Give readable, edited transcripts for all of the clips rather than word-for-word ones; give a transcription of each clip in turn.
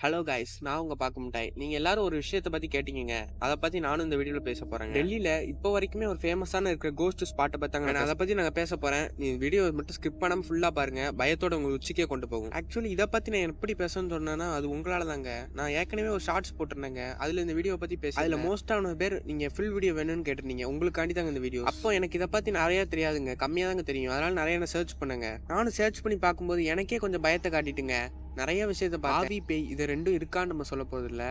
Hello guys, நான் உங்க பாக்க முட்டாய். நீங்க எல்லாரும் ஒரு விஷயத்த பத்தி கேட்டீங்க. அதை பத்தி நானும் இந்த வீடியோல பேச போறேங்க. டெல்லியில இப்போ வரைக்குமே ஒரு ஃபேமஸான இருக்கிற கோஸ்ட் ஸ்பாட்டை பத்தாங்க நான் அதை பத்தி நாங்க பேச போறேன். நீ வீடியோ மட்டும் ஸ்கிப் பண்ணாம ஃபுல்லா பாருங்க. பயத்தோட உங்க உச்சிக்கே கொண்டு போகும். ஆக்சுவலி இதை பத்தி நான் எப்படி பேசணும்னு சொன்னேன்னா அது உங்களால தாங்க. நான் ஏற்கனவே ஒரு ஷார்ட்ஸ் போட்டிருந்தேங்க. அதுல இந்த வீடியோ பத்தி பேச அதுல மோஸ்டான பேர் நீங்க ஃபுல் வீடியோ வேணும்னு கேட்டிருந்தீங்க. உங்களுக்காண்டி தாங்க இந்த வீடியோ. அப்போ எனக்கு இதை பத்தி நிறைய தெரியாதுங்க, கம்மியா தாங்க தெரியும். அதனால நிறைய நான் சர்ச் பண்ணுங்க. நானும் சர்ச் பண்ணி பார்க்கும்போது எனக்கே கொஞ்சம் பயத்தை காட்டிட்டுங்க. நிறைய விஷயத்த ஆவி பேய் இது ரெண்டும் இருக்கான்னு நம்ம சொல்ல போறது இல்ல.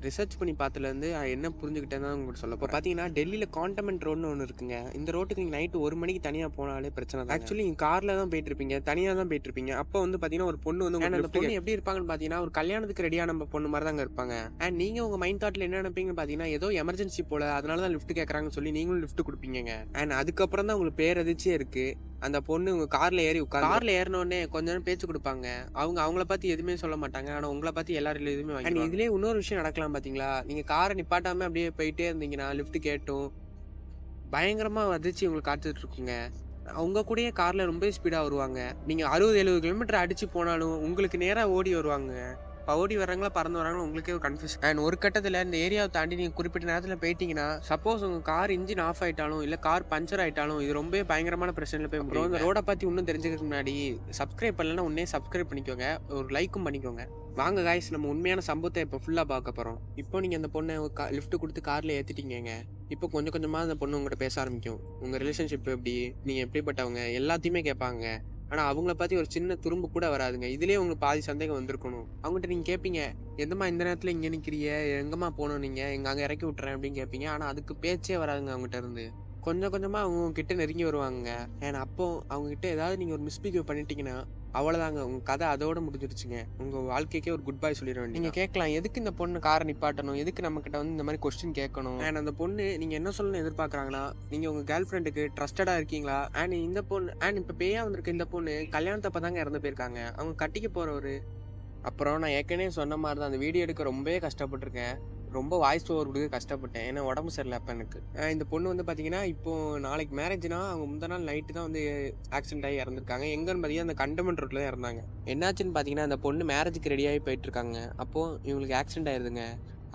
ரிசர்ச் பண்ணி பார்த்ததுலேருந்து என்ன புரிஞ்சுக்கிட்டேன்னு உங்களுக்கு சொல்ல போகிறேன். பார்த்தீங்கன்னா டெல்லியில் காண்டமெண்ட் ரோடுன்னு ஒன்று இருக்குங்க. இந்த ரோட்டுக்கு நீங்கள் நைட்டு 1 மணிக்கு தனியாக போனாலே பிரச்சனை தான். ஆக்சுவலி நீங்கள் காரில் தான் போயிட்டு இருப்பீங்க, தனியாக தான் போயிட்டு இருப்பீங்க. அப்போ வந்து பார்த்தீங்கன்னா ஒரு பொண்ணு வந்து அந்த பொண்ணு எப்படி இருப்பாங்கன்னு பார்த்தீங்கன்னா ஒரு கல்யாணத்துக்கு ரெடியாக நம்ம பொண்ணு மாதிரி தாங்க இருப்பாங்க. அண்ட் நீங்கள் உங்கள் மைண்ட் தாட்டில் என்ன நினைப்பீங்கன்னு பார்த்தீங்கன்னா ஏதோ எமர்ஜென்சி போல, அதனால தான் லிஃப்ட் கேட்குறாங்கன்னு சொல்லி நீங்களும் லிஃப்ட் கொடுப்பீங்க. அண்ட் அதுக்கப்புறம் தான் உங்களுக்கு பேரதிர்ச்சியே இருக்கு. அந்த பொண்ணு உங்க கார்ல ஏறி உட்கார்ந்து கார்ல ஏறினோடனே கொஞ்ச நேரம் பேச்சு கொடுப்பாங்க. அவங்கள பத்தி எதுவுமே சொல்ல மாட்டாங்க. ஆனா உங்களை பத்தி எல்லாரும் எதுவுமே வாங்கி. இதுலயே இன்னொரு விஷயம் நடக்கலாம் பாத்தீங்களா? நீங்க காரை நிப்பாட்டாம அப்படியே போயிட்டே இருந்தீங்கன்னா லிஃப்ட் கேட்டும் பயங்கரமா அதிர்ச்சி உங்களுக்கு காத்துட்டு இருக்குங்க. அவங்க கூடயே கார்ல ரொம்ப ஸ்பீடா வருவாங்க. நீங்க 60-70 கிலோமீட்டர் அடிச்சு போனாலும் உங்களுக்கு நேரா ஓடி வருவாங்க. ஓடி வர்றாங்களா பறந்து வராங்களா உங்களுக்கே ஒரு கன்ஃபியூஷன். அண்ட் ஒரு கட்டத்தில் இந்த ஏரியாவை தாண்டி நீங்கள் குறிப்பிட்ட நேரத்தில் போயிட்டீங்கன்னா சப்போஸ் உங்கள் கார் இன்ஜின் ஆஃப் ஆயிட்டாலும் இல்லை கார் பஞ்சர் ஆயிட்டாலும் இது ரொம்ப பயங்கரமான பிரச்சனையில் போய் முடியும். இந்த ரோடை பற்றி இன்னும் தெரிஞ்சுக்கிறதுக்கு முன்னாடி சப்ஸ்கிரைப் பண்ணலன்னா உடனே சப்ஸ்கிரைப் பண்ணிக்கோங்க, ஒரு லைக்கும் பண்ணிக்கோங்க. வாங்க காய்ஸ், நம்ம உண்மையான சம்பவத்தை இப்போ ஃபுல்லாக பார்க்க போகிறோம். இப்போ நீங்கள் அந்த பொண்ணை லிஃப்ட் கொடுத்து காரில் ஏற்றிட்டீங்க. இப்போ கொஞ்சம் கொஞ்சமாக அந்த பொண்ணு உங்கள்கிட்ட பேச ஆரம்பிக்கும். உங்கள் ரிலேஷன்ஷிப் எப்படி, நீங்கள் எப்படிப்பட்டவங்க எல்லாத்தையுமே கேட்பாங்க. ஆனால் அவங்கள பற்றி ஒரு சின்ன துரும்பு கூட வராதுங்க. இதுலேயே உங்களுக்கு பாதி சந்தேகம் வந்திருக்கணும். அவங்ககிட்ட நீங்கள் கேட்பீங்க, எந்தம்மா இந்த நேரத்தில் இங்கே நிற்கிறிய, எங்கம்மா போகணும் நீங்கள், எங்கே அங்கே இறக்கி விட்டுறேன் அப்படின்னு கேட்பீங்க. ஆனால் அதுக்கு பேச்சே வராதுங்க அவங்ககிட்ட இருந்து. கொஞ்சம் கொஞ்சமாக அவங்க கிட்ட நெருங்கி வருவாங்க. ஏன்னா அப்போ அவங்ககிட்ட ஏதாவது நீங்கள் ஒரு மிஸ்பிஹேவ் பண்ணிட்டீங்கன்னா அவ்வளோதாங்க, உங்கள் கதை அதோட முடிஞ்சிருச்சுங்க. உங்கள் வாழ்க்கைக்கே ஒரு குட் பாய் சொல்லிட வேண்டிய. நீங்கள் கேட்கலாம், எதுக்கு இந்த பொண்ணு காரை நிப்பாட்டணும், எதுக்கு நம்மக்கிட்ட வந்து இந்த மாதிரி கொஸ்டின் கேட்கணும். அண்ட் அந்த பொண்ணு நீங்கள் என்ன சொல்லணும்னு எதிர்பார்க்குறாங்கன்னா, நீங்கள் உங்கள் கேர்ள் ஃப்ரெண்டுக்கு ட்ரஸ்டடாக இருக்கீங்களா. அண்ட் இந்த பொண்ணு இப்போ பேயா வந்திருக்க இந்த பொண்ணு கல்யாணத்தப்ப தாங்க இறந்து போயிருக்காங்க. அவங்க கட்டிக்க போகிறவரு. அப்புறம் நான் ஏற்கனவே சொன்ன மாதிரி தான் அந்த வீடியோ எடுக்க ரொம்பவே கஷ்டப்பட்டிருக்கேன். ரொம்ப வாய்ஸ் ஓவர் கொடுக்க கஷ்டப்பட்டேன். ஏன்னா உடம்பு சரியில்லை அப்போ எனக்கு. இந்த பொண்ணு வந்து பார்த்தீங்கன்னா இப்போ நாளைக்கு மேரேஜ்னா அவங்க முந்தின நாள் நைட்டு தான் வந்து ஆக்சிடென்ட் ஆகி இறந்துருக்காங்க. எங்கன்னு பார்த்தீங்கன்னா அந்த கண்டமெண்ட் ரோட்டில் தான் இறந்தாங்க. என்னாச்சுன்னு பார்த்தீங்கன்னா அந்த பொண்ணு மேரேஜுக்கு ரெடியாகி போயிட்டு இருக்காங்க. அப்போது இவங்களுக்கு ஆக்சிடென்ட் ஆயிருதுங்க.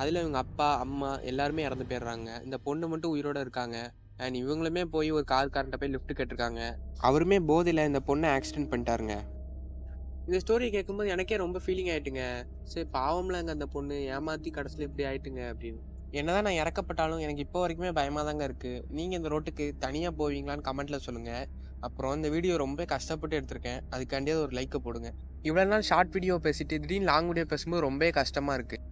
அதில் இவங்க அப்பா அம்மா எல்லாருமே இறந்து போயிடுறாங்க. இந்த பொண்ணு மட்டும் உயிரோட இருக்காங்க. அண்ட் இவங்களுமே போய் ஒரு கார்கிட்ட போய் லிஃப்ட் கேட்டிருக்காங்க. அவருமே போதையில் இந்த பொண்ணை ஆக்சிடென்ட் பண்ணிட்டாருங்க. இந்த ஸ்டோரி கேட்கும்போது எனக்கே ரொம்ப ஃபீலிங் ஆயிட்டுங்க. சரி பாவம்லாங்க அந்த பொண்ணு ஏமாத்தி கடைசியில் இப்படி ஆயிட்டுங்க அப்படின்னு. என்னதான் நான் இறக்கப்பட்டாலும் எனக்கு இப்போ வரைக்குமே பயமாக தாங்க இருக்குது. நீங்கள் இந்த ரோட்டுக்கு தனியாக போவீங்களான்னு கமெண்ட்டில் சொல்லுங்கள். அப்புறம் இந்த வீடியோ ரொம்ப கஷ்டப்பட்டு எடுத்திருக்கேன், அதுக்காண்டியாவது ஒரு லைக்கை போடுங்க. இவ்வளோ நாள் ஷார்ட் வீடியோ பேசிட்டு திடீர்னு லாங் வீடியோ பேசும்போது ரொம்ப கஷ்டமாக இருக்குது.